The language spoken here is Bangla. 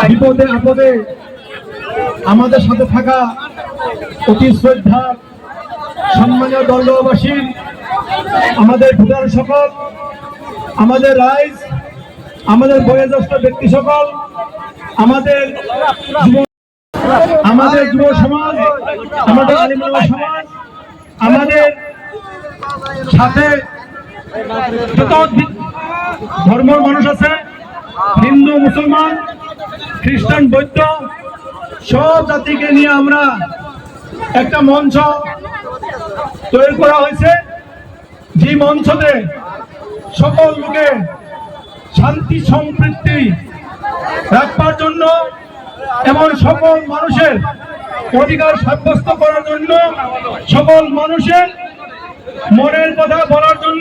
বিপদে আপদে আমাদের সাথে থাকা অতি শ্রদ্ধা সম্মানীয় দলবাসী, আমাদের ভোটার সকল, আমাদের রাইজ, আমাদের বয়োজ্যেষ্ঠ ব্যক্তি সকল, আমাদের যুব সমাজ, আমাদের আলিমুল্লাহ সমাজ, আমাদের সাথে যত ধর্মের মানুষ আছে, হিন্দু, মুসলমান, খ্রিস্টান, বৌদ্ধ, সব জাতিকে নিয়ে আমরা একটা মঞ্চ তৈরি করা হয়েছে। যে মঞ্চতে সকল লোকে শান্তি সম্প্রীতি রাখবার জন্য এবং সকল মানুষের অধিকার সাব্যস্ত করার জন্য, সকল মানুষের মনের কথা বলার জন্য